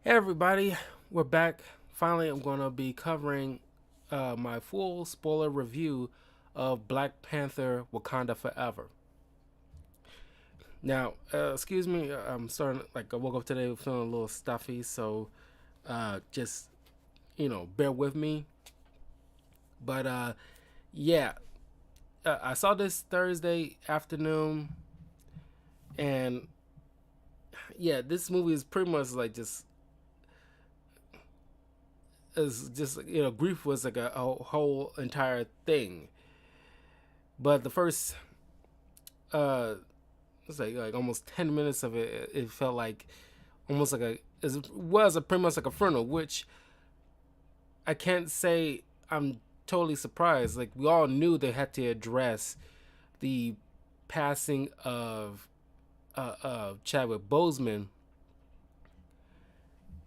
Hey everybody, we're back. Finally, I'm going to be covering my full spoiler review of Black Panther Wakanda Forever. Now, excuse me, I'm starting, I woke up today feeling a little stuffy, so just, bear with me. But yeah, I saw this Thursday afternoon, and yeah, this movie is pretty much like just is just grief was like a whole entire thing. But the first uh it's like almost 10 minutes of it, it felt like almost like it was a pretty much like a funeral, which I can't say I'm totally surprised. Like, we all knew they had to address the passing of Chadwick Boseman,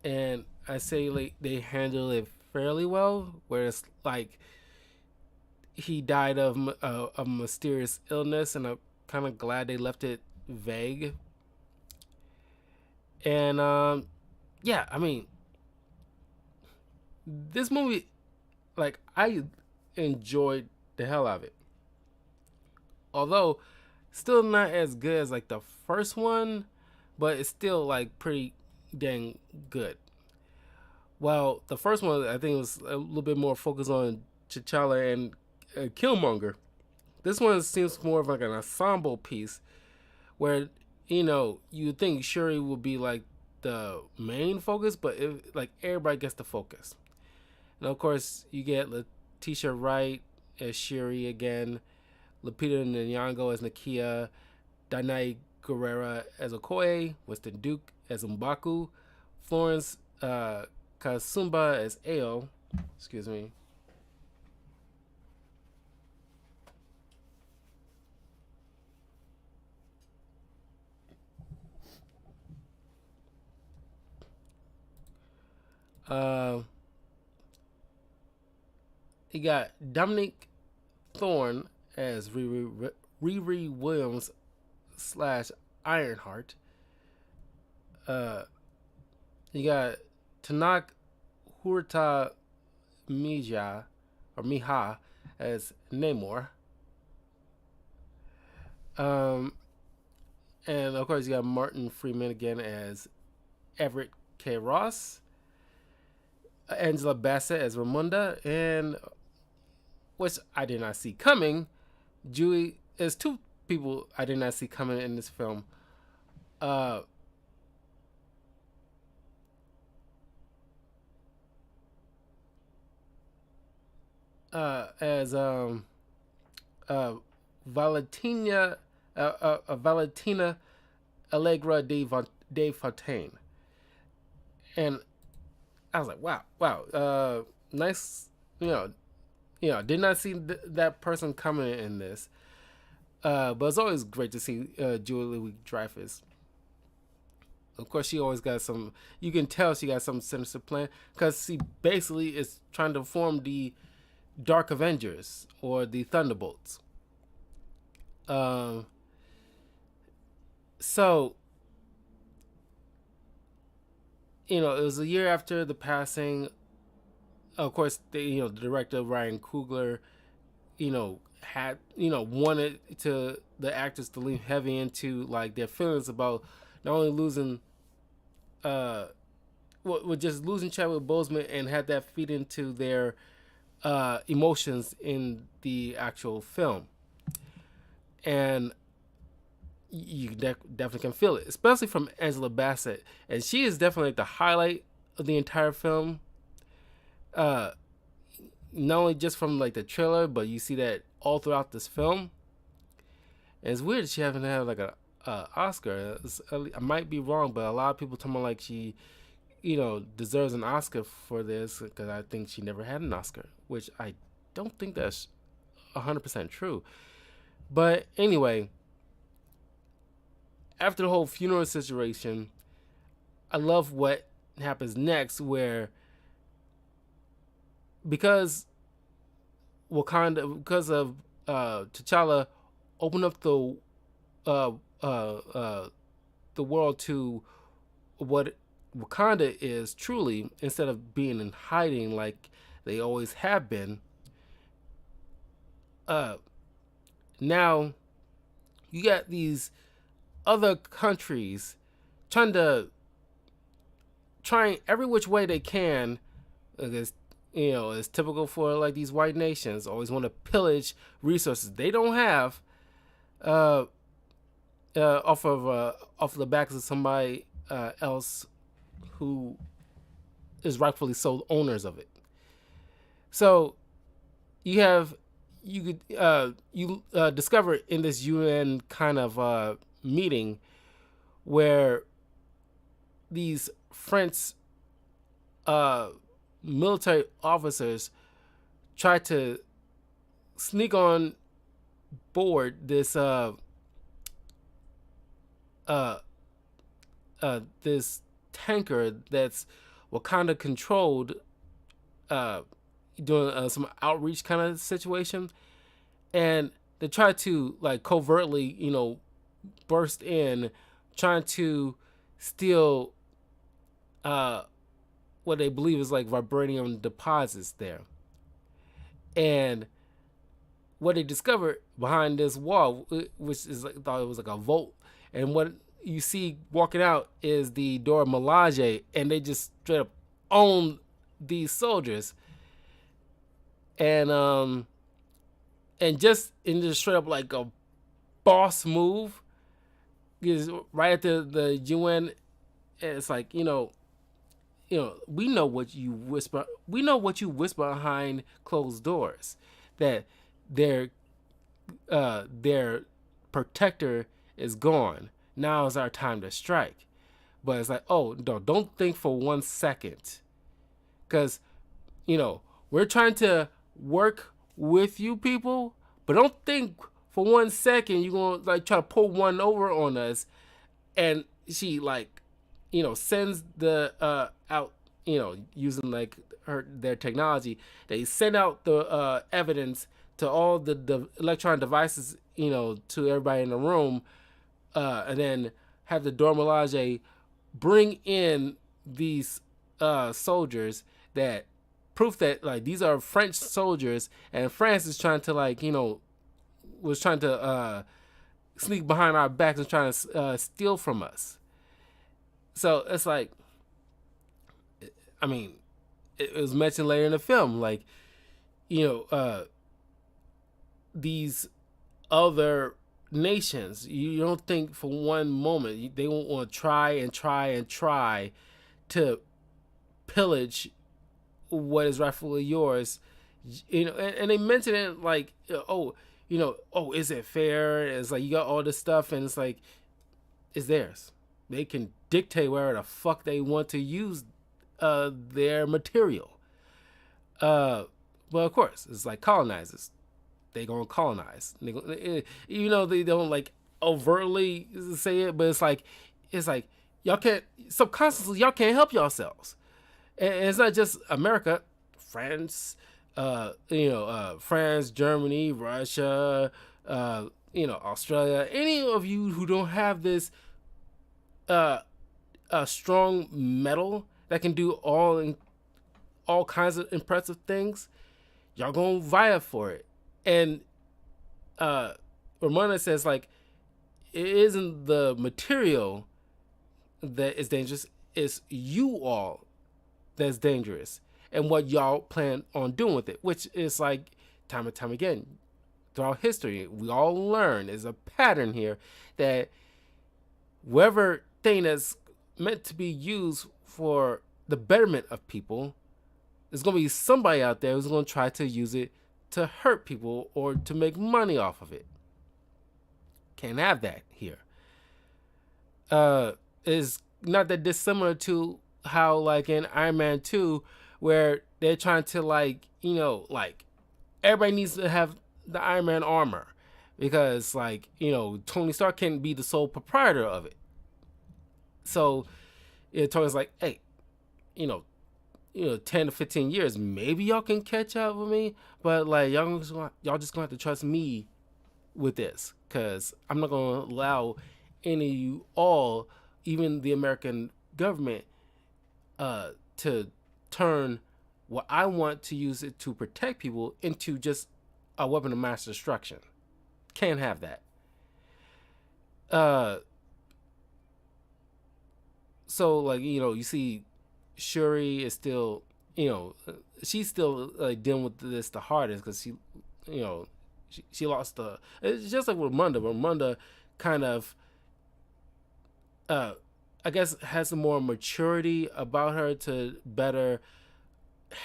and I say like they handled it fairly well, where it's like he died of a mysterious illness, and I'm kind of glad they left it vague. And yeah, I mean, this movie, like, I enjoyed the hell out of it. Although, still not as good as like the first one, but it's still like pretty dang good. Well, the first one I think was a little bit more focused on T'Challa and Killmonger. This one seems more of like an ensemble piece where you think Shuri will be like the main focus, but like everybody gets the focus. And of course, you get Letitia Wright as Shuri again, Lupita Nyong'o as Nakia, Danai Gurira as Okoye, Winston Duke as M'Baku, Florence Kasumba as Ao. Excuse me. Uh, you got Dominic Thorne as Riri Williams slash Ironheart. Uh, you got Tanak Hurta Mija or Miha as Namor. Um, and of course, you got Martin Freeman again as Everett K. Ross, Angela Bassett as Ramunda, and which I did not see coming, Julie. There's two people I did not see coming in this film. Uh, as uh, Valentina Valentina Allegra de Fontaine, and I was like, wow, nice, did not see that person coming in this. But it's always great to see Julie Louis Dreyfus. Of course, she always got some. You can tell she got some sinister plan because she basically is trying to form the Dark Avengers or the Thunderbolts. Um, so it was a year after the passing. Of course, the director Ryan Coogler, had wanted to the actors to lean heavy into like their feelings about not only losing with just losing Chadwick Boseman, and had that feed into their emotions in the actual film. And you definitely can feel it, especially from Angela Bassett, and she is definitely like the highlight of the entire film. Uh, Not only just from like the trailer, but you see that all throughout this film. And it's weird that she haven't had like a Oscar. I might be wrong, but a lot of people tell me like she, deserves an Oscar for this because I think she never had an Oscar, which I don't think that's 100% true. But anyway, after the whole funeral situation, I love what happens next, where because because of T'Challa opened up uh, uh, the world to what Wakanda is truly, instead of being in hiding like they always have been, uh, now you got these other countries trying to trying every which way they can. Because it's typical for like these white nations always want to pillage resources they don't have, uh, off the backs of somebody else who is rightfully sole owners of it. So you have you discover in this UN kind of meeting where these French uh, military officers try to sneak on board uh, this tanker that's Wakanda controlled, uh, doing some outreach kind of situation, and they try to like covertly, burst in, trying to steal uh, what they believe is like vibranium deposits there. And what they discovered behind this wall, which is like, thought it was like a vault, and what you see walking out is the Dora Milaje, and they just straight up own these soldiers, and just straight up like a boss move is right at the UN. And it's like we know what you whisper. We know what you whisper behind closed doors. That their their protector is gone. Now is our time to strike. But it's like, oh no, don't think for 1 second, because we're trying to work with you people, but don't think for 1 second you're gonna like try to pull one over on us. And she like sends the out, using like their technology. They send out the evidence to all the electronic devices, to everybody in the room, and then have the Dormelage bring in these soldiers, that proof that like these are French soldiers, and France is trying to like was trying to sneak behind our backs and trying to steal from us. So it's like, I mean, it was mentioned later in the film, like, these other nations, you don't think for one moment they won't want to try and try and try to pillage what is rightfully yours. And they mention it like, oh, is it fair? It's like you got all this stuff, and it's like, it's theirs. They can dictate where the fuck they want to use their material. But of course, it's like colonizers. They gonna colonize. They don't like overtly say it, but it's like y'all can't subconsciously y'all can't help yourselves. And it's not just America, France, France, Germany, Russia, Australia. Any of you who don't have this a strong metal that can do all kinds of impressive things, y'all gonna vie for it. And Ramona says like, it isn't the material that is dangerous, it's you all that's dangerous, and what y'all plan on doing with it, which is like time and time again throughout history we all learn is a pattern here, that whatever thing that's meant to be used for the betterment of people, there's going to be somebody out there who's going to try to use it to hurt people or to make money off of it. Can't have that here. Is not that dissimilar to how like in Iron Man 2, where they're trying to like, like everybody needs to have the Iron Man armor, because like, Tony Stark can't be the sole proprietor of it. So Tony's like, hey, 10 to 15 years, maybe y'all can catch up with me, but like y'all just gonna have to trust me with this, because I'm not gonna allow any of you all, even the American government, to turn what I want to use it to protect people into just a weapon of mass destruction. Can't have that. Uh, so like you see, Shuri is still she's still dealing with this the hardest because you know she lost the. It's just like with Munda. But Munda kind of uh I guess has some more maturity about her to better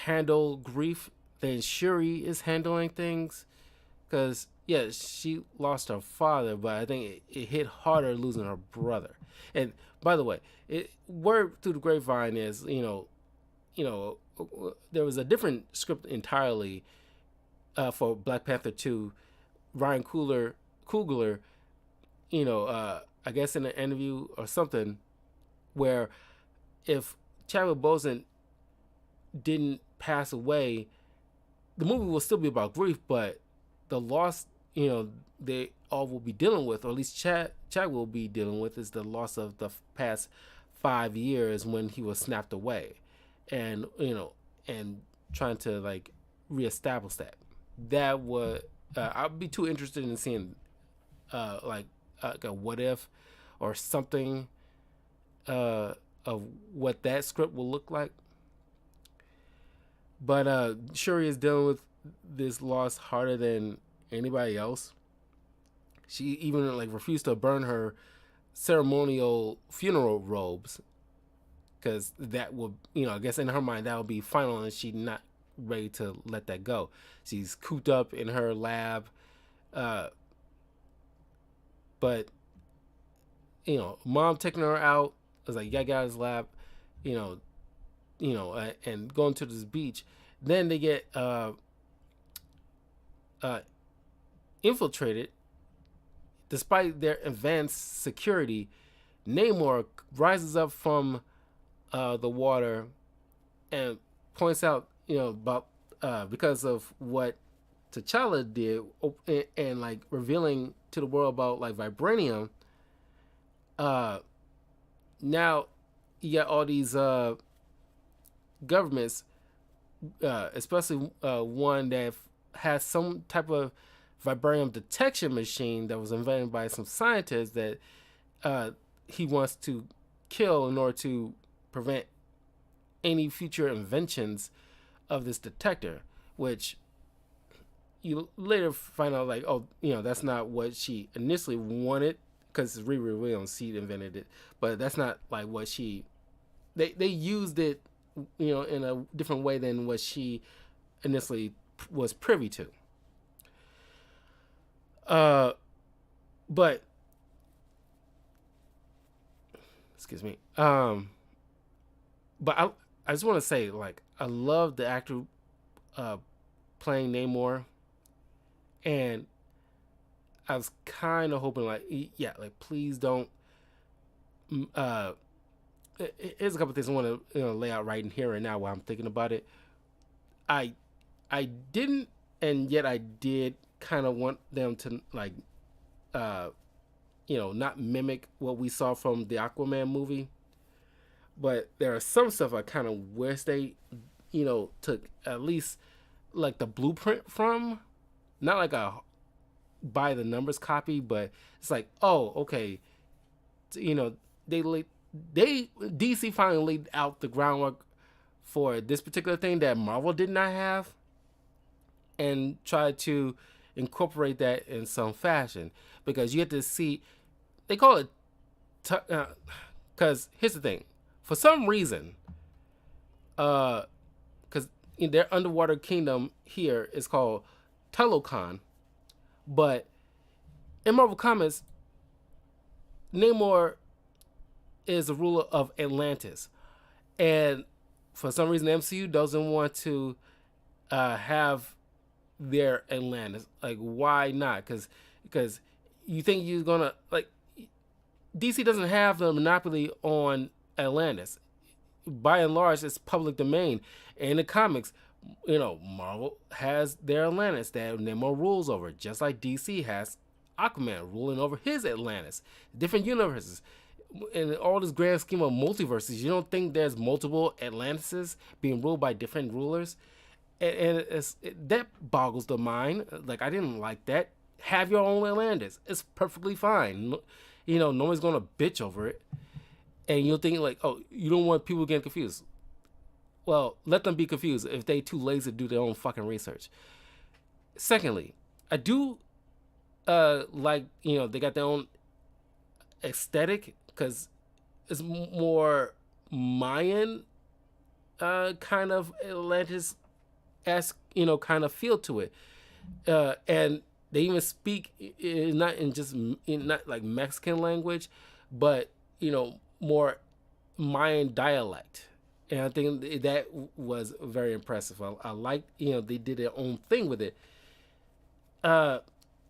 handle grief than Shuri is handling things. Because yeah, she lost her father, but I think it hit harder losing her brother. And by the way, word through the grapevine is there was a different script entirely for Black Panther 2. Ryan Coogler, I guess in an interview or something, where if Chadwick Boseman didn't pass away, the movie will still be about grief, but the loss, they all will be dealing with, or at least Chad will be dealing with, is the loss of the past 5 years when he was snapped away, and and trying to like reestablish that. That would I'd be too interested in seeing like a what if or something of what that script will look like. But Shuri is dealing with this loss harder than anybody else. She even like refused to burn her ceremonial funeral robes because that would, I guess in her mind that would be final, and she's not ready to let that go. She's cooped up in her lab, but mom taking her out. I was like, yeah, get out of his lab, and going to this beach. Then they get infiltrated. Despite their advanced security, Namor rises up from the water and points out, about because of what T'Challa did, and like revealing to the world about like vibranium. Now you got all these governments, especially one that has some type of vibranium detection machine that was invented by some scientists that he wants to kill in order to prevent any future inventions of this detector, which you later find out like, oh, that's not what she initially wanted, because Riri Williams, she invented it, but that's not like what they used it, in a different way than what she initially was privy to. But excuse me. But I just want to say, like, I love the actor playing Namor, and I was kind of hoping, like, yeah, like, please don't. Here's a couple things I want to lay out right in here and now while I'm thinking about it. I didn't, and yet I did kind of want them to like, not mimic what we saw from the Aquaman movie. But there are some stuff I kind of wish they, took at least like the blueprint from, not like a by the numbers copy, but it's like, oh, okay, they DC finally laid out the groundwork for this particular thing that Marvel did not have, and tried to incorporate that in some fashion, because you have to see, they call it because here's the thing, for some reason, because their underwater kingdom here is called Talokan, but in Marvel Comics, Namor is the ruler of Atlantis, and for some reason the MCU doesn't want to have their Atlantis. Like, why not? Because you think you're gonna, like, DC doesn't have the monopoly on Atlantis. By and large, it's public domain. In the comics, Marvel has their Atlantis that Namor rules over, just like DC has Aquaman ruling over his Atlantis. Different universes. in all this grand scheme of multiverses, you don't think there's multiple Atlantises being ruled by different rulers? And that boggles the mind. Like, I didn't like that. Have your own Atlantis. It's perfectly fine. You know, no one's gonna bitch over it. And you'll think like, oh, you don't want people getting confused. Well, let them be confused if they too lazy to do their own fucking research. Secondly, I do like, you know, they got their own aesthetic because it's more Mayan kind of Atlantis esque, you know, kind of feel to it. And they even speak not in just in not like Mexican language, but you know, more Mayan dialect. And I think that was very impressive. I like, you know, they did their own thing with it. Uh,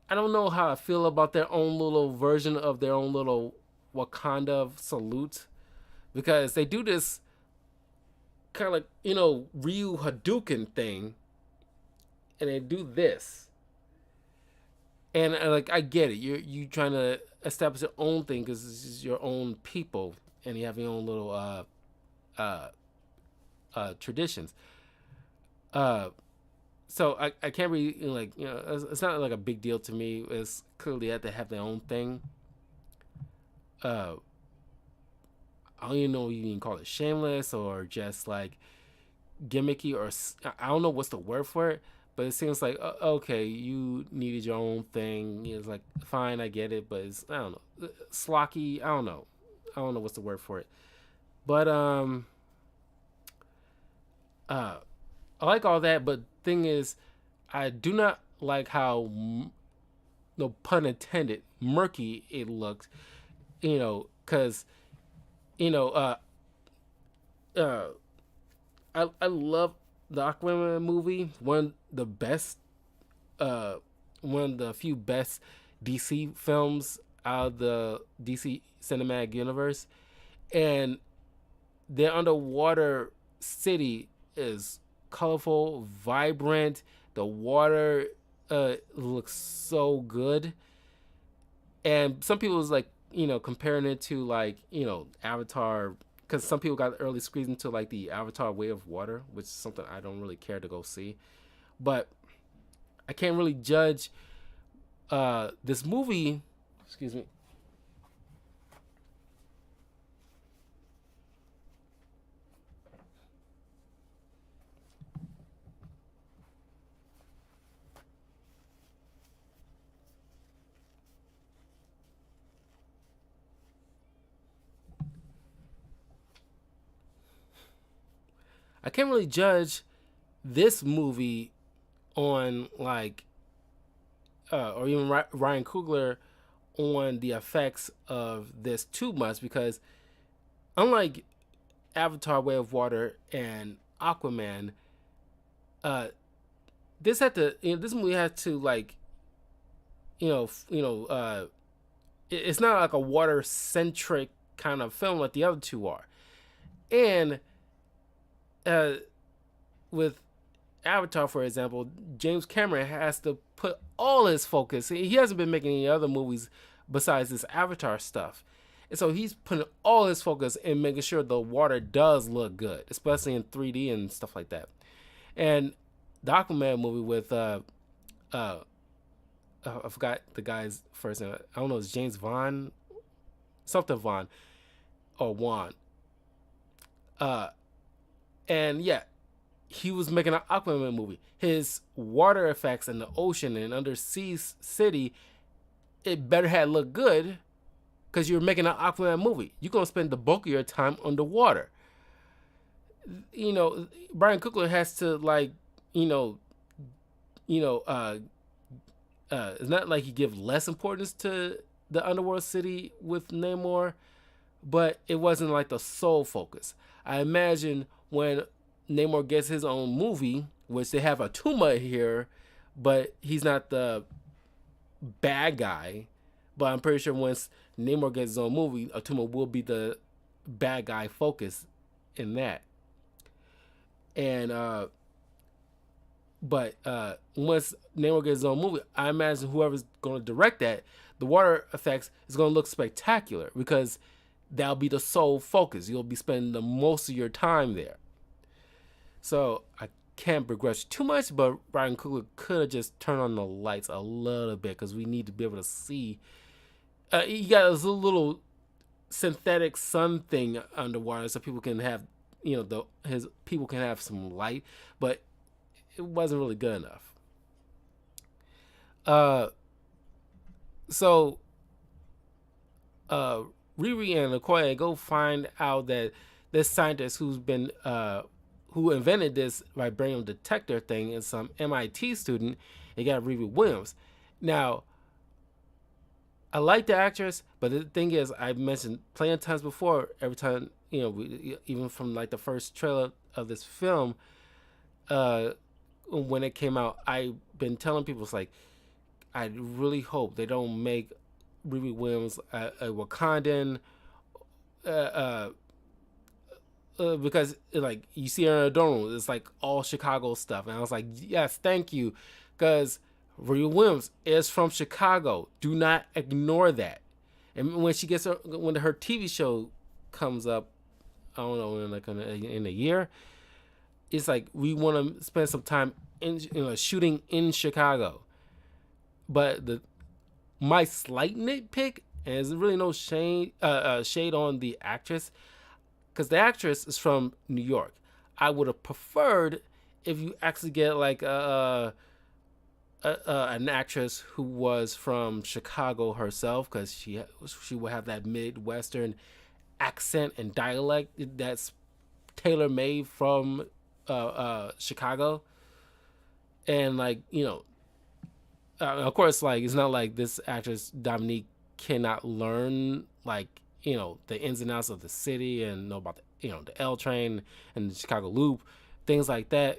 I don't know how I feel about their own little version of their own little Wakanda salute, because they do this kind of like, you know, Ryu Hadouken thing, and they do this, and like I get it, you trying to establish your own thing because this is your own people, and you have your own little uh, traditions. Uh, so I can't really, you know, like, you know, it's not like a big deal to me. It's clearly they have to have their own thing. Uh, I don't even know if you can call it shameless or just like gimmicky, or I don't know what's the word for it. But it seems like okay, you needed your own thing. It's like fine, I get it, but it's, I don't know, slocky. I don't know what's the word for it. But uh, I like all that. But thing is, I do not like how, no pun intended, murky it looked. You know, because you know, uh, I love the Aquaman movie. Uh, one of the few best DC films out of the DC cinematic universe, and their underwater city is colorful, vibrant. The water looks so good, and some people was like, you know, comparing it to like, you know, Avatar, because some people got early squeezed into like the Avatar Way of Water, which is something I don't really care to go see. But I can't really judge this movie. Excuse me. I can't really judge this movie on like, or even Ryan Coogler on the effects of this too much, because unlike Avatar: Way of Water and Aquaman, uh, this had to, you know, this movie had to like, it's not like a water centric kind of film like the other two are, and uh, with Avatar, for example, James Cameron has to put all his focus. He hasn't been making any other movies besides this Avatar stuff. And so he's putting all his focus in making sure the water does look good, especially in 3D and stuff like that. And the Aquaman movie with, uh, I forgot the guy's first name. I don't know, it's James Vaughn? Something Vaughn. Or Juan. Uh, and yeah, he was making an Aquaman movie. His water effects in the ocean and undersea city, it better had looked good, because you're making an Aquaman movie. You're gonna spend the bulk of your time underwater. You know, Brian Coogler has to like, you know, you know, it's not like he give less importance to the underworld city with Namor, but it wasn't like the sole focus. I imagine when Namor gets his own movie, which they have a Tuma here, but he's not the bad guy. But I'm pretty sure once Namor gets his own movie, Atuma will be the bad guy focus in that. And but once Namor gets his own movie, I imagine whoever's going to direct that, the water effects is going to look spectacular, because that'll be the sole focus. You'll be spending the most of your time there. So I can't begrudge too much, but Ryan Coogler could have just turned on the lights a little bit because we need to be able to see. You got this little synthetic sun thing underwater, so people can have, his people can have some light, but it wasn't really good enough. Uh, so uh, Riri and Okoye go find out that this scientist who invented this vibranium detector thing is some MIT student. They got Riri Williams. Now, I like the actress, but the thing is, I mentioned plenty of times before. Every time, even from like the first trailer of this film, uh, when it came out, I've been telling people, it's like, I really hope they don't make Riri Williams a Wakandan, uh, uh, because like you see her in a dorm room, it's like all Chicago stuff, and I was like, yes, thank you, because Riri Williams is from Chicago. Do not ignore that. And when her TV show comes up, I don't know, in a year, it's like we want to spend some time in shooting in Chicago. But my slight nitpick, and there's really no shade on the actress, because the actress is from New York. I would have preferred if you actually get like an actress who was from Chicago herself, because she would have that Midwestern accent and dialect that's tailor made from Chicago, and like of course, like it's not like this actress Dominique cannot learn like the ins and outs of the city and know about the L train and the Chicago Loop, things like that.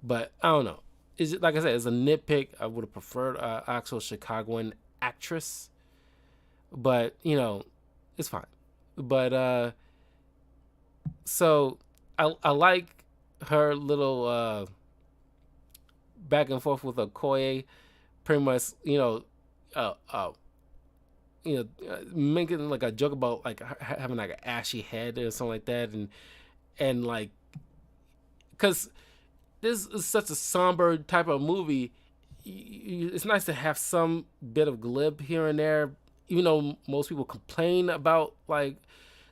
But I don't know. It's like I said, it's a nitpick. I would have preferred actual Chicagoan actress, but it's fine. But so I like her little back and forth with Okoye, pretty much making like a joke about like having like an ashy head or something like that, and like because this is such a somber type of movie. It's nice to have some bit of glib here and there, even though most people complain about like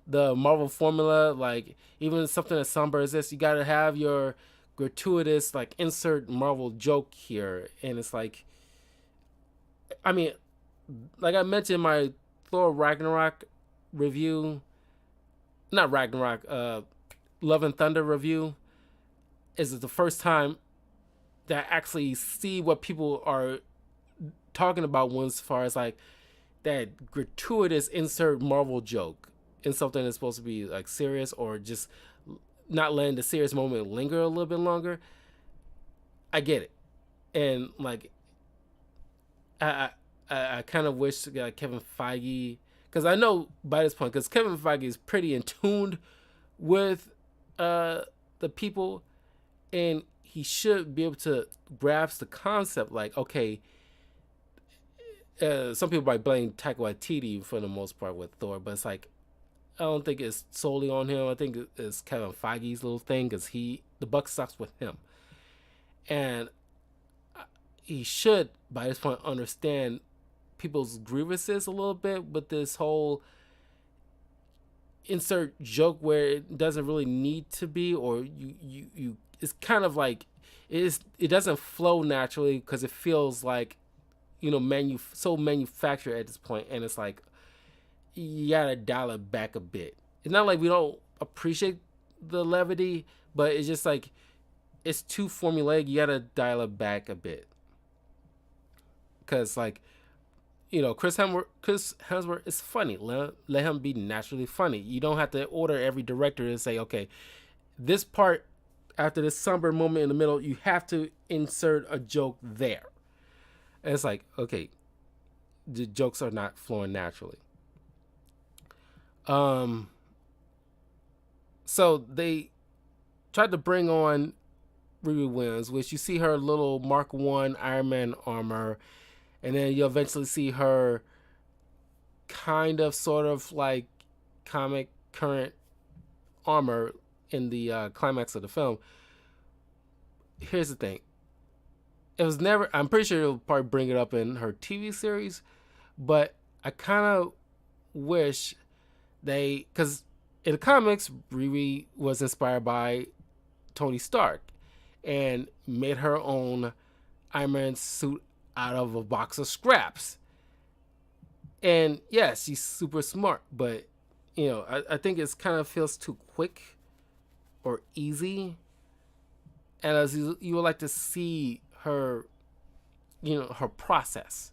the Marvel formula. Like even something as somber as this, you got to have your gratuitous like insert Marvel joke here, and it's like, I mean, like I mentioned in my Thor Ragnarok review, not Ragnarok, Love and Thunder review, is the first time that I actually see what people are talking about when, as far as like that gratuitous insert Marvel joke in something that's supposed to be like serious, or just not letting the serious moment linger a little bit longer. I get it, and like I kind of wish Kevin Feige, because I know by this point, because Kevin Feige is pretty in tune with the people, and he should be able to grasp the concept. Like, okay, some people might blame Taika Waititi for the most part with Thor, but it's like, I don't think it's solely on him. I think it's Kevin Feige's little thing, because the buck stops with him, and he should by this point understand people's grievances a little bit with this whole insert joke where it doesn't really need to be, or you it's kind of like it doesn't flow naturally, because it feels like so manufactured at this point, and it's like you gotta dial it back a bit. It's not like we don't appreciate the levity, but it's just like it's too formulaic. You gotta dial it back a bit, because like Chris Hemsworth is funny. Let him be naturally funny. You don't have to order every director to say, okay, this part after this somber moment in the middle, you have to insert a joke there. And it's like, okay, the jokes are not flowing naturally. So they tried to bring on Riri Williams, which you see her little Mark 1 Iron Man armor, and then you eventually see her kind of sort of like comic current armor in the climax of the film. Here's the thing: it was never. I'm pretty sure it'll probably bring it up in her TV series, but I kind of wish because in the comics, Riri was inspired by Tony Stark and made her own Iron Man suit out of a box of scraps. And yes, she's super smart, but I think it's kind of feels too quick or easy. And as you would like to see her, her process,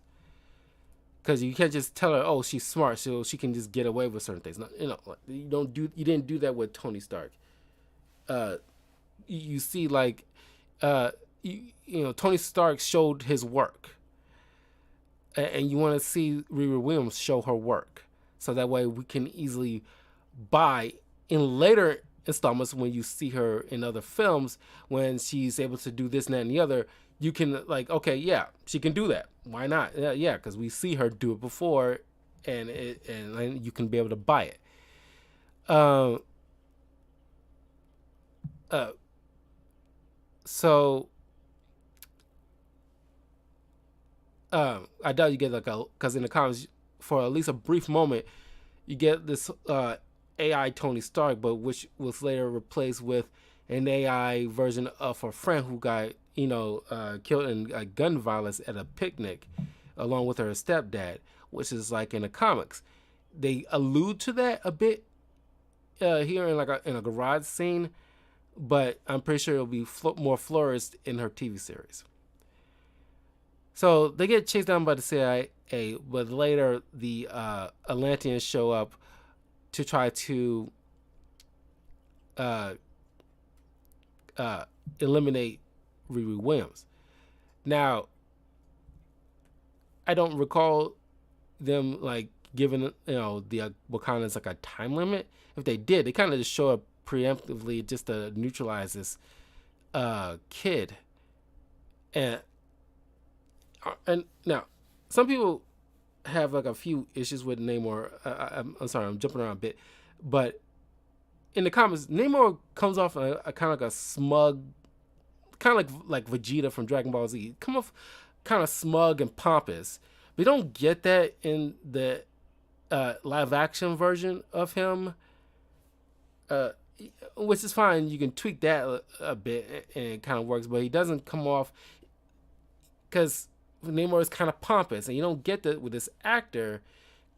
because you can't just tell her, oh, she's smart, so she can just get away with certain things. You didn't do that with Tony Stark. You see, like, Tony Stark showed his work, and you want to see Riri Williams show her work, so that way we can easily buy in later installments when you see her in other films when she's able to do this and that and the other. You can like, okay, yeah, she can do that. Why not? Yeah, because we see her do it before, and you can be able to buy it. Uh, uh, so I doubt you get because in the comics, for at least a brief moment, you get this AI Tony Stark, but which was later replaced with an AI version of her friend who got killed in gun violence at a picnic, along with her stepdad, which is like in the comics. They allude to that a bit here in a garage scene, but I'm pretty sure it'll be more flourished in her TV series. So they get chased down by the CIA, but later the Atlanteans show up to try to eliminate Riri Williams. Now, I don't recall them like giving the Wakandans like a time limit. If they did, they kind of just show up preemptively just to neutralize this kid. And now, some people have like a few issues with Namor. I'm sorry, I'm jumping around a bit, but in the comics, Namor comes off a kind of like a smug, kind of like Vegeta from Dragon Ball Z. Come off kind of smug and pompous. We don't get that in the live action version of him, which is fine. You can tweak that a bit and it kind of works, but he doesn't come off because Namor is kind of pompous, and you don't get that with this actor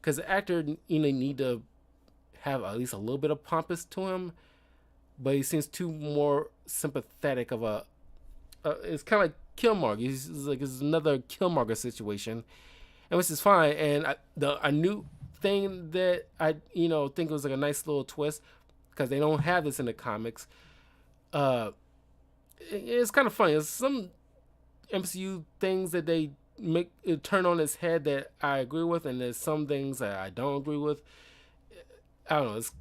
because the actor need to have at least a little bit of pompous to him, but he seems too more sympathetic of a. It's kind of like Killmonger. He's like it's another Killmonger situation, and which is fine. And a new thing that I think was like a nice little twist because they don't have this in the comics. It's kind of funny. It's some MCU things that they make it turn on its head that I agree with, and there's some things that I don't agree with. I don't know. It's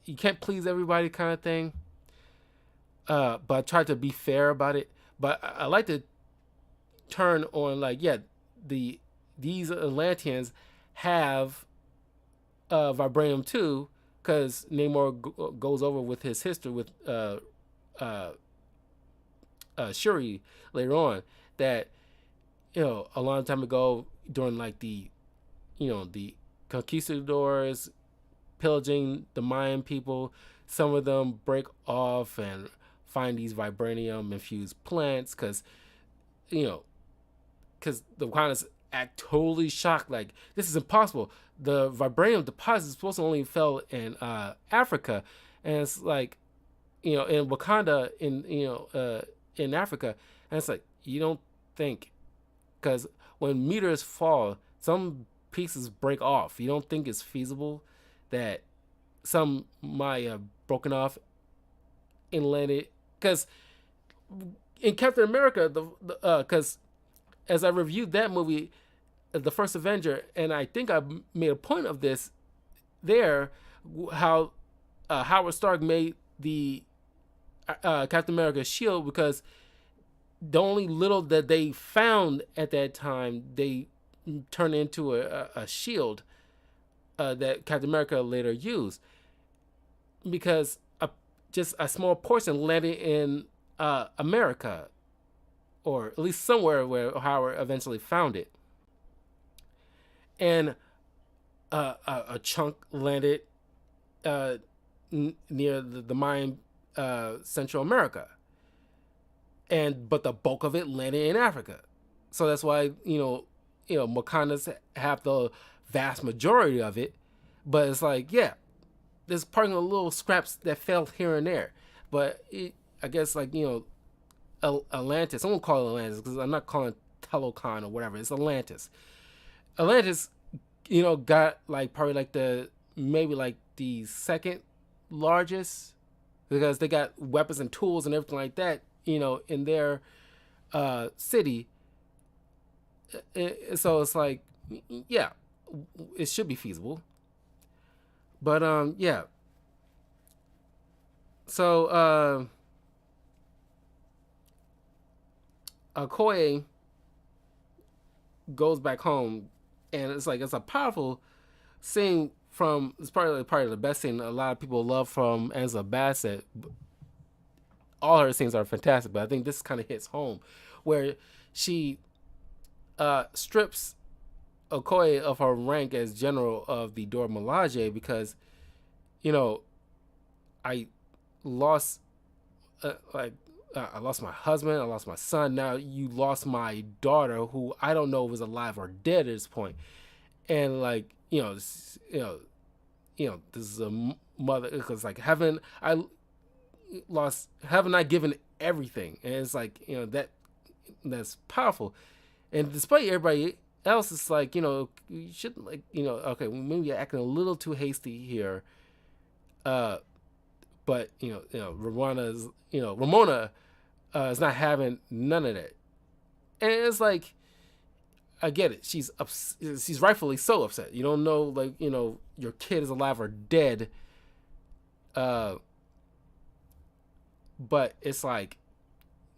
you can't please everybody kind of thing. But I try to be fair about it. But I like to turn on like these Atlanteans have vibranium too, because Namor goes over with his history with Shuri later on that a long time ago during like the the conquistadors pillaging the Mayan people, some of them break off and find these vibranium infused plants because the Wakandans act totally shocked, like this is impossible. The vibranium deposit is supposed to only fell in Africa, and it's like in Wakanda in Africa, and it's like you don't think because when meters fall, some pieces break off. You don't think it's feasible that some might have broken off and landed because in Captain America, because as I reviewed that movie, the first Avenger, and I think I made a point of this there, how Howard Stark made the Captain America shield because the only little that they found at that time they turned into a shield that Captain America later used, because just a small portion landed in America, or at least somewhere where Howard eventually found it, and a chunk landed near the mine, Central America, and but the bulk of it landed in Africa. So that's why Wakandas have the vast majority of it, but it's like, yeah, there's probably little scraps that fell here and there, but I guess, like, Atlantis. I won't call it Atlantis because I'm not calling it Telecon or whatever. It's Atlantis. Atlantis, got like probably like maybe like the second largest, because they got weapons and tools and everything like that, in their city. So it's like, yeah, it should be feasible. But yeah. So Okoye goes back home, and it's like, it's a powerful scene. It's probably the best scene a lot of people love from Angela Bassett. All her scenes are fantastic, but I think this kind of hits home, where she strips Okoye of her rank as general of the Dora Milaje, because I lost I lost my husband, I lost my son. Now you lost my daughter, who I don't know if was alive or dead at this point. And like, this is a mother, because like, haven't I given everything? And it's like, that's powerful. And despite everybody else, it's like, you shouldn't, like, okay, maybe you're acting a little too hasty here. But Ramona is not having none of that, and it's like, I get it. She's rightfully so upset. You don't know, like, your kid is alive or dead. But it's like,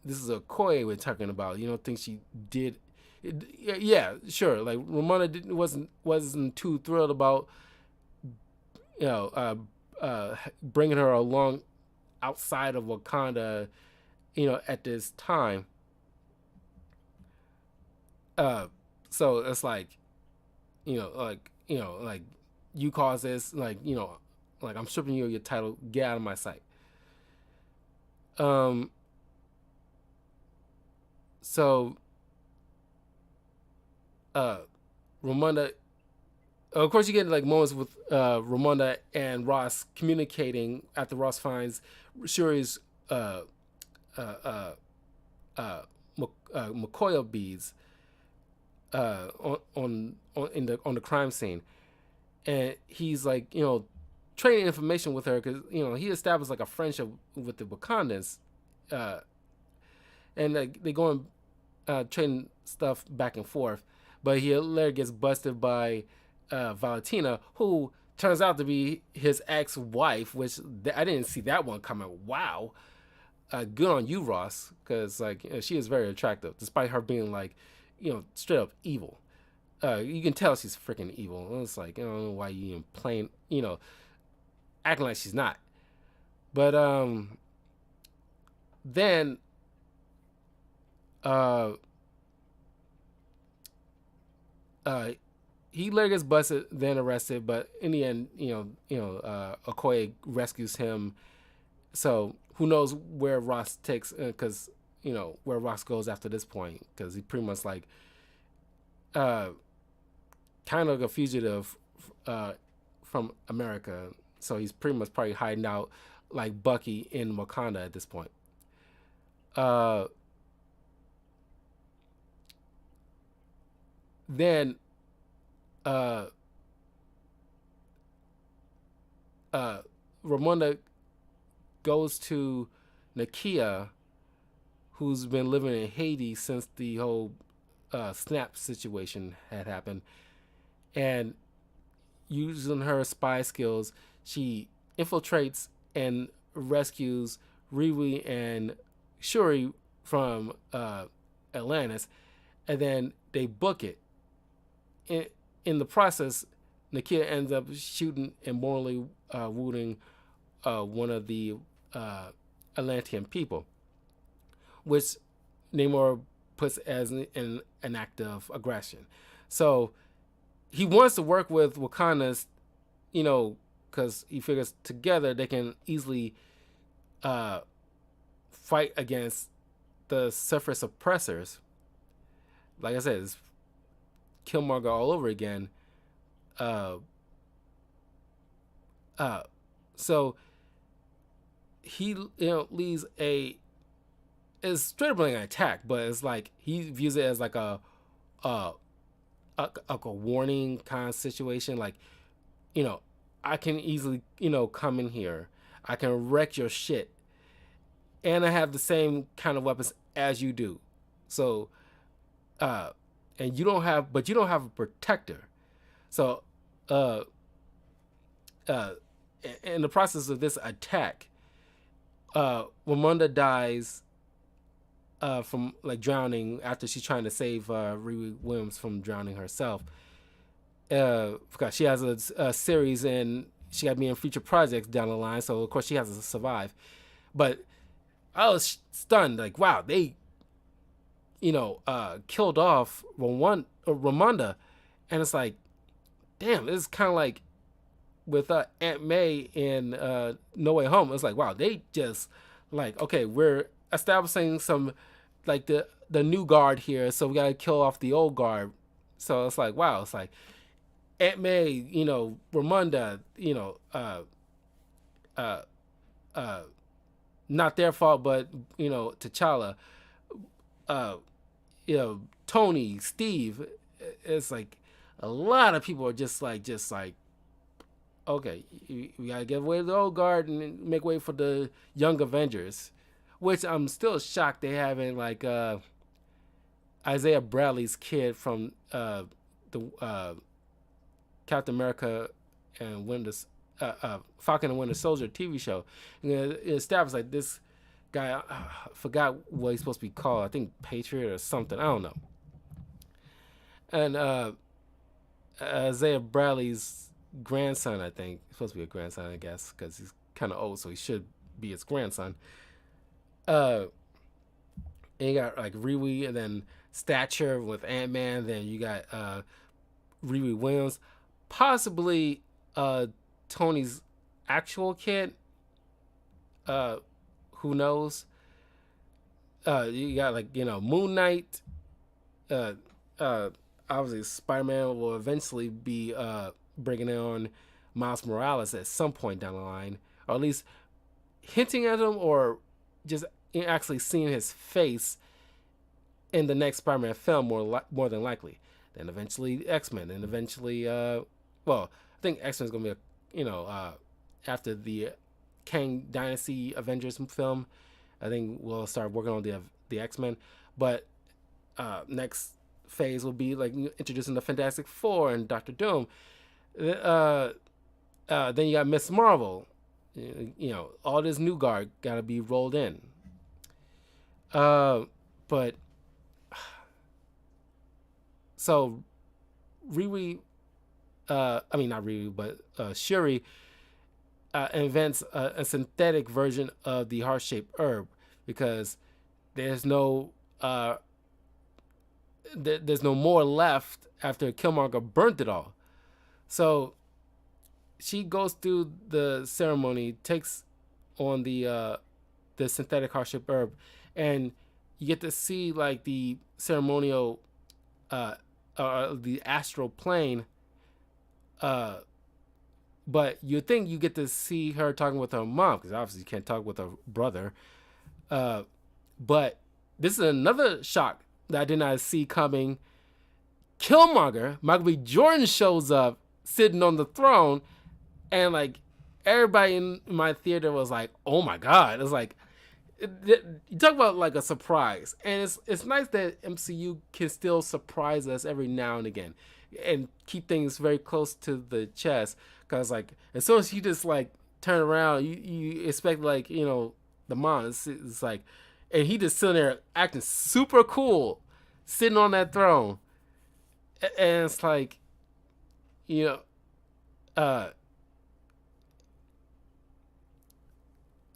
this is Okoye we're talking about. You don't think she did? Yeah, sure. Like, Ramona wasn't too thrilled about bringing her along outside of Wakanda, at this time. So it's like, like, you cause this, like, like, I'm stripping you of your title. Get out of my sight. So, Ramonda, of course, you get like moments with Ramonda and Ross communicating after Ross finds Shuri's Makoya beads on the crime scene, and he's like, trading information with her, because he established like a friendship with the Wakandans, and like, they go and trading stuff back and forth. But he later gets busted by Valentina, who turns out to be his ex-wife, which I didn't see that one coming. Wow. Good on you, Ross, because like, she is very attractive, despite her being like, straight up evil. You can tell she's freaking evil. It's like, I don't know why you even playing, acting like she's not. But then he later gets busted, then arrested. But in the end, Okoye rescues him. So who knows where Ross takes, because where Ross goes after this point, because he pretty much like kind of a fugitive from America. So he's pretty much probably hiding out like Bucky in Wakanda at this point. Then Ramonda goes to Nakia, who's been living in Haiti since the whole snap situation had happened, and using her spy skills, she infiltrates and rescues Riwi and Shuri from Atlantis, and then they book it. In the process, Nakia ends up shooting and mortally wounding one of the uh, Atlantean people, which Namor puts as an act of aggression. So he wants to work with Wakanda's, because he figures together they can easily uh, fight against the surface oppressors. Like I said, it's Killmonger all over again. Uh, uh, so he leads it's straight up like an attack, but it's like he views it as like a a warning kind of situation. Like, I can easily come in here, I can wreck your shit, and I have the same kind of weapons as you do. So, and you don't have a protector. So, uh, uh, in the process of this attack, Ramonda dies from like drowning after she's trying to save Riri Williams from drowning herself. Because she has a series and she got to be in future projects down the line, so of course she has to survive. But I was stunned, like, wow, they, killed off Ramonda, and it's like, damn, this is kind of like with Aunt May in No Way Home. It's like, wow, they just like, okay, we're establishing some like the new guard here, so we gotta kill off the old guard. So it's like, wow, it's like Aunt May, Ramonda, uh, uh, not their fault, but T'Challa, uh, Tony, Steve. It's like a lot of people are just like, okay, we gotta give away the old guard and make way for the young Avengers, which I'm still shocked they haven't like Isaiah Bradley's kid from the Captain America and Falcon and Winter Soldier TV show. It established like this guy, I forgot what he's supposed to be called. I think Patriot or something. I don't know. And Isaiah Bradley's grandson, I think, supposed to be a grandson, I guess, because he's kind of old, so he should be his grandson. And you got like Riri, and then Stature with Ant-Man. Then you got Riri Williams, possibly Tony's actual kid. Who knows? You got like Moon Knight. Obviously, Spider-Man will eventually be bringing on Miles Morales at some point down the line, or at least hinting at him, or just actually seeing his face in the next Spider-Man film, more than likely. Then eventually X-Men, and eventually, I think X-Men's gonna be after the Kang Dynasty Avengers film. I think we'll start working on the X-Men, but next phase will be like introducing the Fantastic Four and Doctor Doom. Then you got Miss Marvel. All this new guard gotta be rolled in. But so Riri, I mean not Riri, but Shuri invents a synthetic version of the heart-shaped herb, because there's no there's no more left after Killmonger burnt it all. So she goes through the ceremony, takes on the synthetic heart-shaped herb, and you get to see like the ceremonial the astral plane, but you think you get to see her talking with her mom, because obviously you can't talk with her brother, but this is another shock that I did not see coming. Killmonger, Michael B. Jordan, shows up sitting on the throne, and like everybody in my theater was like, oh my god. It's like, you talk about like a surprise, and it's nice that MCU can still surprise us every now and again and keep things very close to the chest, because like as soon as you just like turn around, you expect like the mom, it's like, and he just sitting there acting super cool sitting on that throne, and it's like, uh,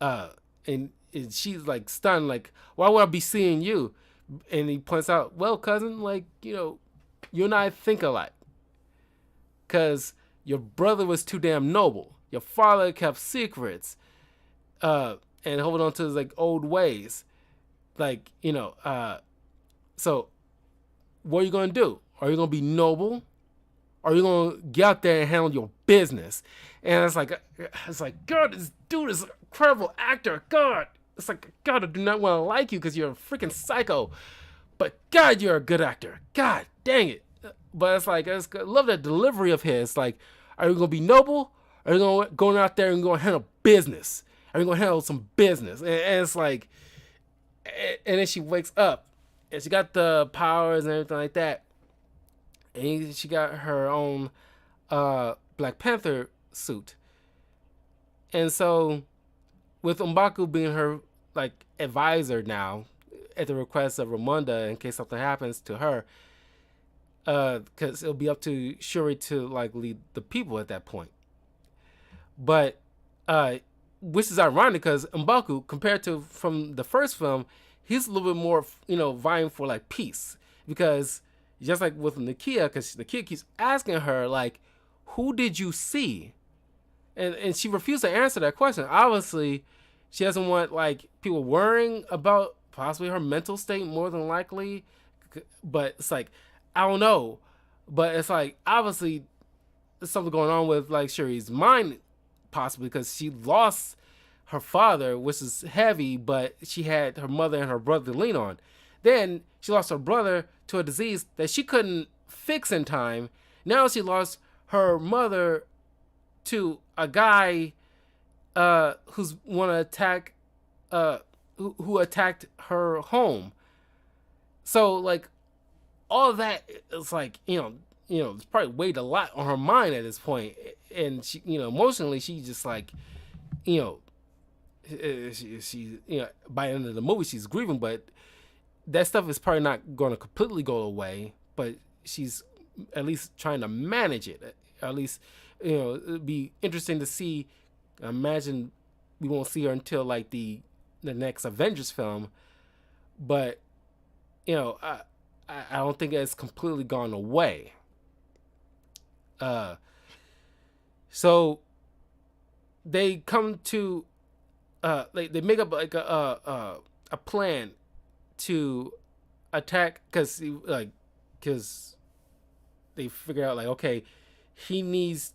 uh, and she's like stunned, like, why would I be seeing you? And he points out, well, cousin, like, you and I think alike. Because your brother was too damn noble. Your father kept secrets, and holding on to his like old ways. Like, so what are you gonna do? Are you gonna be noble? Or are you gonna get out there and handle your business? And it's like, God, this dude is an incredible actor. God, it's like, God, I do not want to like you because you're a freaking psycho. But God, you're a good actor. God dang it. But it's like, I love that delivery of his. Like, are you gonna be noble? Or are you gonna go out there and go handle business? Are you gonna handle some business? And it's like, and then she wakes up and she got the powers and everything like that. And she got her own Black Panther suit. And so, with M'Baku being her like advisor now, at the request of Ramonda, in case something happens to her, because it'll be up to Shuri to like lead the people at that point. But which is ironic because M'Baku, compared to from the first film, he's a little bit more vying for like peace, because just like with Nakia, because the kid keeps asking her like, who did you see? And she refused to answer that question. Obviously, she doesn't want like people worrying about possibly her mental state, more than likely. But it's like, I don't know. But it's like, obviously there's something going on with like Shuri's mind, possibly because she lost her father, which is heavy, but she had her mother and her brother to lean on. Then she lost her brother to a disease that she couldn't fix in time. Now she lost her mother to a guy who's want to attack, who attacked her home. So like all of that is like it's probably weighed a lot on her mind at this point, and she emotionally she just like she by the end of the movie she's grieving, but that stuff is probably not going to completely go away, but she's at least trying to manage it. At least, it'd be interesting to see. Imagine we won't see her until like the next Avengers film, but I don't think it's completely gone away. So they come to they make up like a plan to attack, because they figure out like, okay, he needs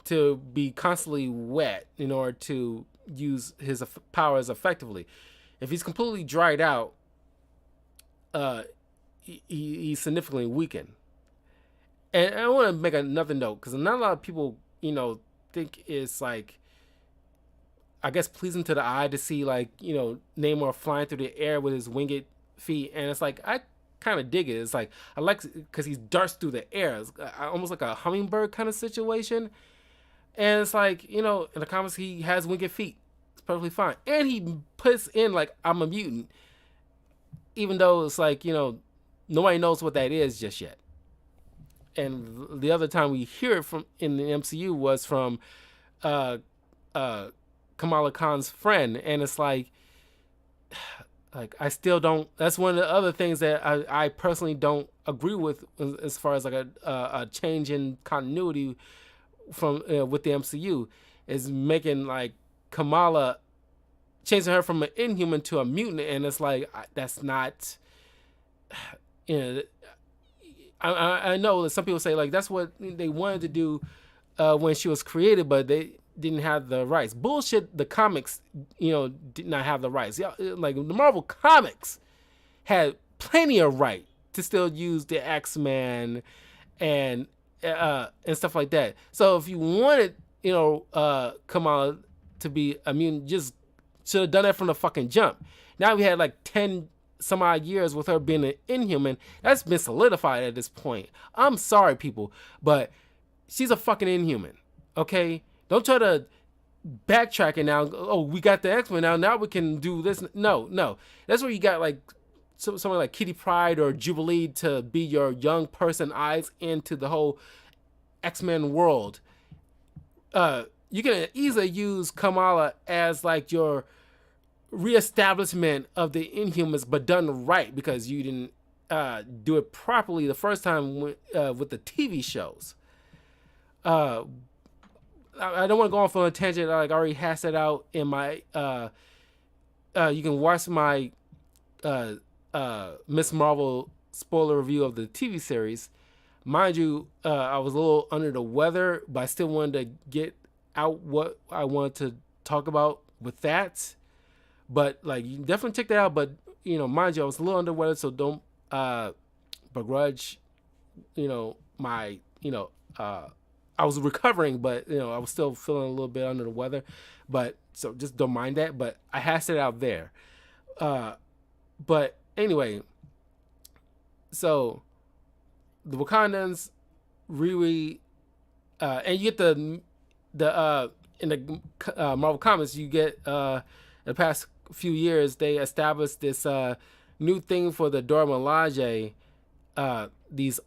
to be constantly wet in order to use his powers effectively. If he's completely dried out, he's significantly weakened. And I want to make another note, because not a lot of people think it's like, I guess, pleasing to the eye to see like Namor flying through the air with his winged feet, and it's like, I kind of dig it. It's like, I like, because he darts through the air. It's almost like a hummingbird kind of situation. And it's like, in the comics he has winged feet. It's perfectly fine. And he puts in like, I'm a mutant, even though it's like, nobody knows what that is just yet. And the other time we hear it from in the MCU was from Kamala Khan's friend, and it's like I still don't. That's one of the other things that I personally don't agree with, as far as like a change in continuity from with the MCU, is making like Kamala, changing her from an Inhuman to a mutant, and it's like, that's not. I know that some people say like that's what they wanted to do when she was created, but they didn't have the rights. Bullshit. The comics, did not have the rights. Yeah, like the Marvel comics had plenty of right to still use the X-Men and stuff like that. So if you wanted, Kamala to be immune, just should have done that from the fucking jump. Now we had like 10 some odd years with her being an Inhuman. That's been solidified at this point. I'm sorry, people, but she's a fucking Inhuman. Okay, don't try to backtrack it now. Oh, we got the X-Men now. Now we can do this. No. That's where you got like someone like Kitty Pryde or Jubilee to be your young person eyes into the whole X-Men world. you can easily use Kamala as like your reestablishment of the Inhumans, but done right because you didn't do it properly the first time with the TV shows. Uh, I don't want to go off on a tangent. I already hashed it out in my. You can watch my Miss Marvel spoiler review of the TV series. Mind you, I was a little under the weather, but I still wanted to get out what I wanted to talk about with that. But like, you can definitely check that out. But mind you, I was a little under the weather, so don't begrudge. My I was recovering, but I was still feeling a little bit under the weather. But so just don't mind that. But I hashed it out there. But anyway, so the Wakandans really, and you get the in the Marvel comics, you get in the past few years they established this new thing for the Dora Milaje, these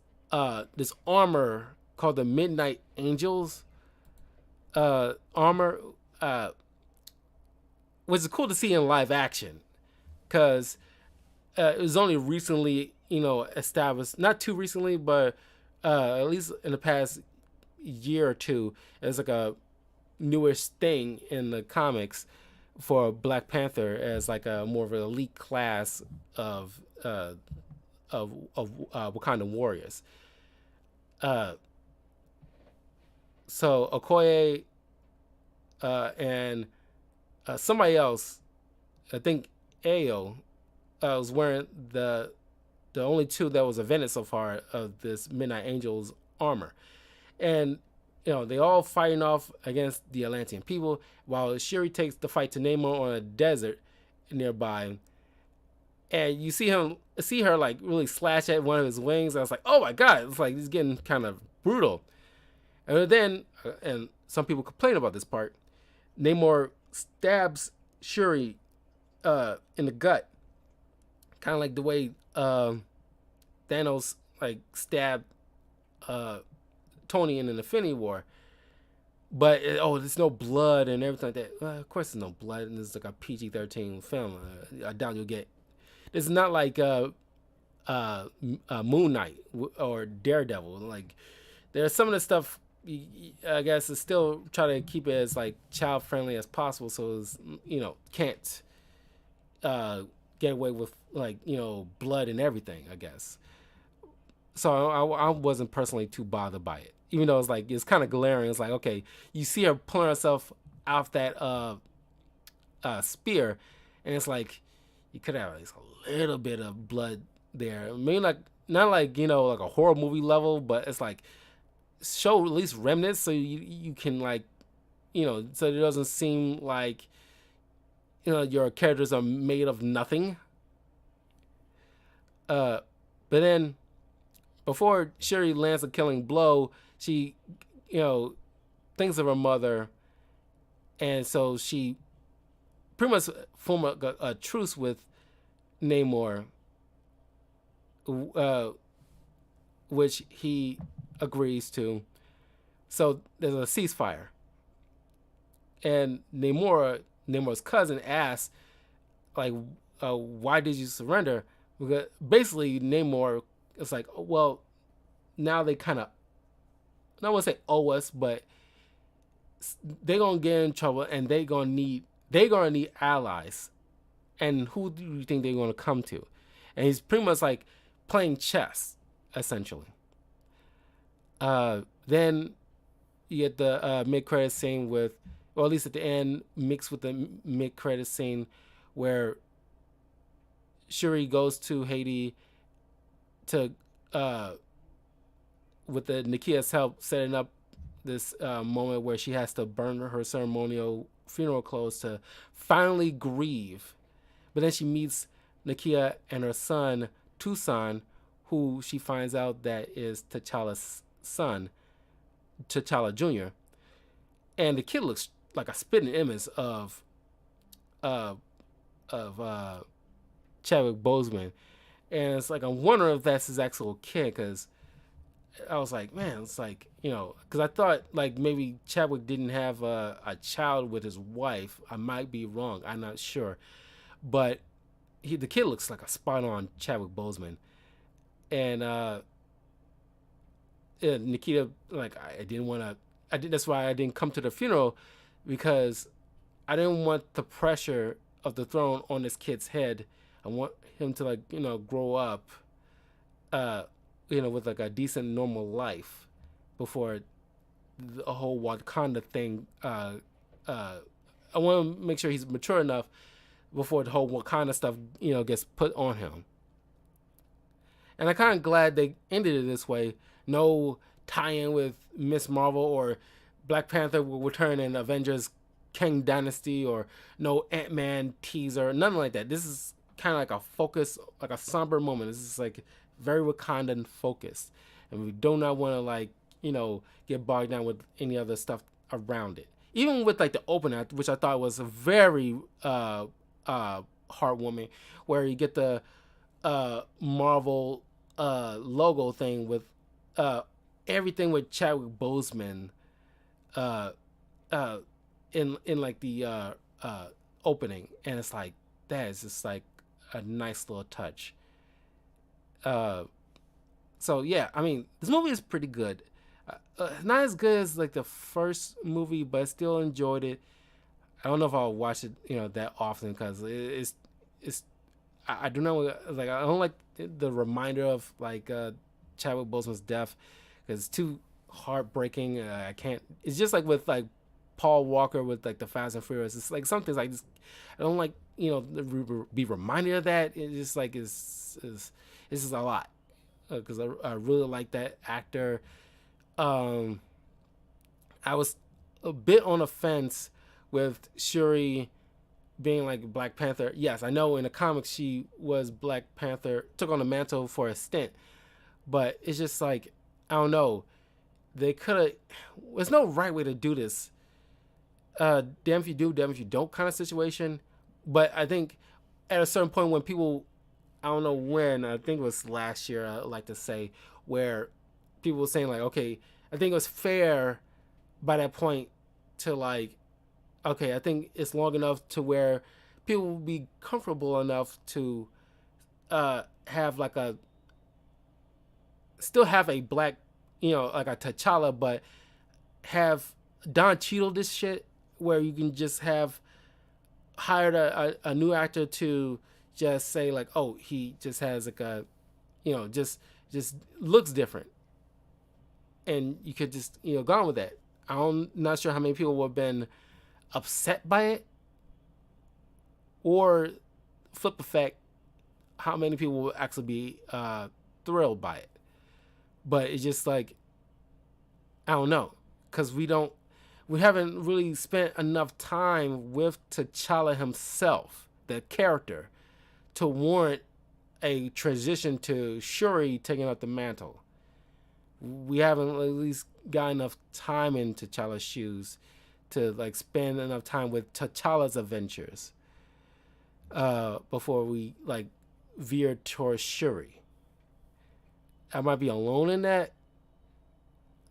this armor called the Midnight Angels armor, which is cool to see in live action because it was only recently established, not too recently, but at least in the past year or two, as like a newish thing in the comics for Black Panther as like a more of an elite class of Wakandan warriors. So Okoye and somebody else, I think Ayo, was wearing the only two that was invented so far of this Midnight Angels armor, and they all fighting off against the Atlantean people, while Shuri takes the fight to Namor on a desert nearby, and you see her like really slash at one of his wings. I was like, oh my god, it's like he's getting kind of brutal. And then, and some people complain about this part, Namor stabs Shuri in the gut, kind of like the way Thanos like stabbed Tony in an Infinity War. But there's no blood and everything like that. Well, of course, there's no blood, and this is like a PG-13 film. I doubt you'll get. This is not like Moon Knight or Daredevil. Like, there's some of the stuff. I guess is still try to keep it as like child friendly as possible, so it's can't get away with like blood and everything. I guess. So I wasn't personally too bothered by it, even though it's kind of glaring. It's like, okay, you see her pulling herself off that spear, and it's like you could have at least a little bit of blood there. I mean, like not like like a horror movie level, but it's like show at least remnants so you can like so it doesn't seem like your characters are made of nothing. But then before Shuri lands a killing blow, she thinks of her mother, and so she pretty much form a truce with Namor, which he agrees to. So there's a ceasefire, and Namor's cousin asks, like, why did you surrender? Because basically Namor is like, well, now they kind of, I don't want to say owe us, but they're gonna get in trouble, and they're gonna need allies, and who do you think they're gonna come to? And he's pretty much like playing chess, essentially. Then you get the mid-credit scene with, or at least at the end, mixed with the mid-credit scene where Shuri goes to Haiti to, with the Nakia's help, setting up this moment where she has to burn her ceremonial funeral clothes to finally grieve. But then she meets Nakia and her son, Tucson, who she finds out that is T'Challa's son, T'Challa Jr. And the kid looks like a spitting image of Chadwick Boseman. And it's like, I'm wondering if that's his actual kid, because I was like, man, it's like, because I thought like maybe Chadwick didn't have a child with his wife. I might be wrong. I'm not sure, but the kid looks like a spot on Chadwick Boseman, and Nikita, like I didn't want to. I did. That's why I didn't come to the funeral, because I didn't want the pressure of the throne on this kid's head. I want him to like grow up, uh, with like a decent normal life before the whole Wakanda thing. I want to make sure he's mature enough before the whole Wakanda stuff gets put on him. And I'm kind of glad they ended it this way. No tie-in with Miss Marvel or Black Panther will return in Avengers Kang Dynasty, or no Ant-Man teaser, nothing like that. This is kind of like a focus, like a somber moment. This is like very Wakandan focused, and we do not want to like get bogged down with any other stuff around it. Even with like the opener, which I thought was very heartwarming, where you get the Marvel logo thing with everything with Chadwick Boseman uh, uh, in like the opening, and it's like that is just like a nice little touch. Uh, so yeah, I mean, this movie is pretty good. Not as good as like the first movie, but I still enjoyed it. I don't know if I'll watch it, that often, because it's I don't know, like I don't like the reminder of like Chadwick Boseman's death, because it's too heartbreaking. I can't. It's just like with like Paul Walker with like the Fast and Furious. It's like some things I just I don't like be reminded of that. It's just like it's just a lot, because I really like that actor. Um, I was a bit on the fence with Shuri being like Black Panther. Yes, I know in the comics she was Black Panther, took on the mantle for a stint, but it's just like I don't know. They could have. There's no right way to do this. Damn if you do, damn if you don't kind of situation. But I think at a certain point when people, I don't know when, I think it was last year, I like to say, where people were saying like, okay, I think it was fair by that point to like, okay, I think it's long enough to where people will be comfortable enough to have like a, still have a black, like a T'Challa, but have Don Cheadle this shit where you can just have hired a new actor to just say like, oh, he just has like a, just looks different, and you could just go on with that. I'm not sure how many people would have been upset by it, or flip effect, how many people will actually be thrilled by it. But it's just like I don't know, because we haven't really spent enough time with T'Challa himself, the character, to warrant a transition to Shuri taking up the mantle. We haven't at least got enough time in T'Challa's shoes to like spend enough time with T'Challa's adventures before we like veer towards Shuri. I might be alone in that.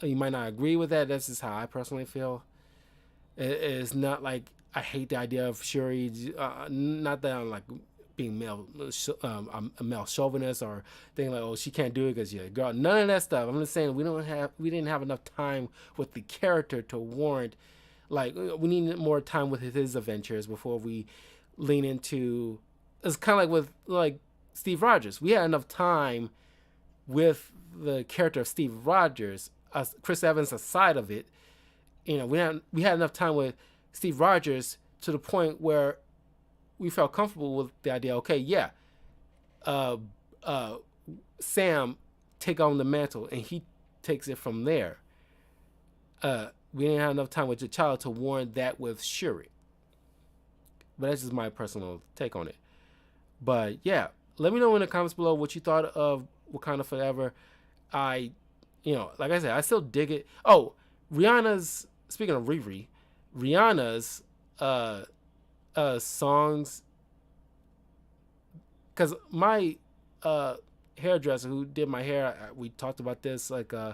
You might not agree with that. That's just how I personally feel. It's not like I hate the idea of Shuri. Not that I'm like being a male chauvinist or thinking like, oh, she can't do it because you're a girl. None of that stuff. I'm just saying we didn't have enough time with the character to warrant. Like we need more time with his adventures before we lean into. It's kind of like with like Steve Rogers. We had enough time with the character of Steve Rogers, Chris Evans aside of it. We had enough time with Steve Rogers to the point where we felt comfortable with the idea. Okay, yeah, Sam take on the mantle and he takes it from there. We didn't have enough time with T'Challa to warrant that with Shuri. But that's just my personal take on it. But yeah, let me know in the comments below what you thought of Wakanda Forever. Like I said, I still dig it. Oh, speaking of Riri, Rihanna's songs, because my hairdresser who did my hair. We talked about this like uh,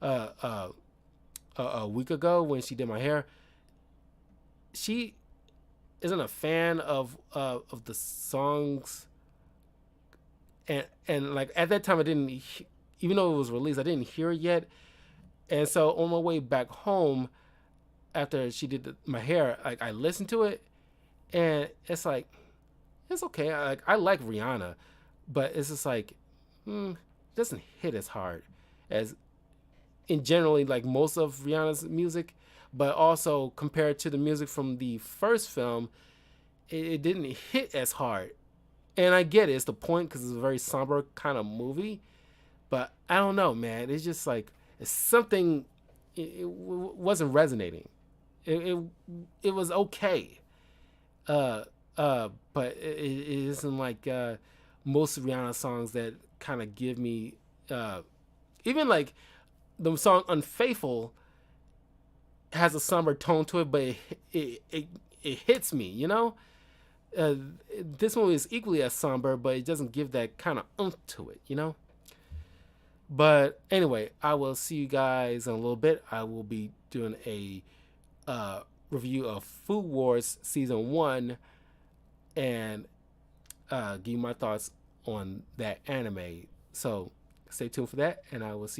uh, a week ago when she did my hair. She isn't a fan of the songs, and like at that time I didn't, even though it was released, I didn't hear it yet. And so on my way back home after she did my hair, like I listened to it, and it's like it's okay. I like Rihanna, but it's just like it doesn't hit as hard as in generally like most of Rihanna's music. But also compared to the music from the first film, it didn't hit as hard. And I get it; it's the point because it's a very somber kind of movie. But I don't know, man. It's just like it's something. It wasn't resonating. It it was okay. Uh but it isn't like most Rihanna songs that kind of give me even like the song "Unfaithful" has a somber tone to it, but it it, it hits me, you know. Uh, this one is equally as somber, but it doesn't give that kind of oomph to it, you know. But anyway, I will see you guys in a little bit. I will be doing a uh, review of Food Wars season one and give you my thoughts on that anime. So stay tuned for that, and I will see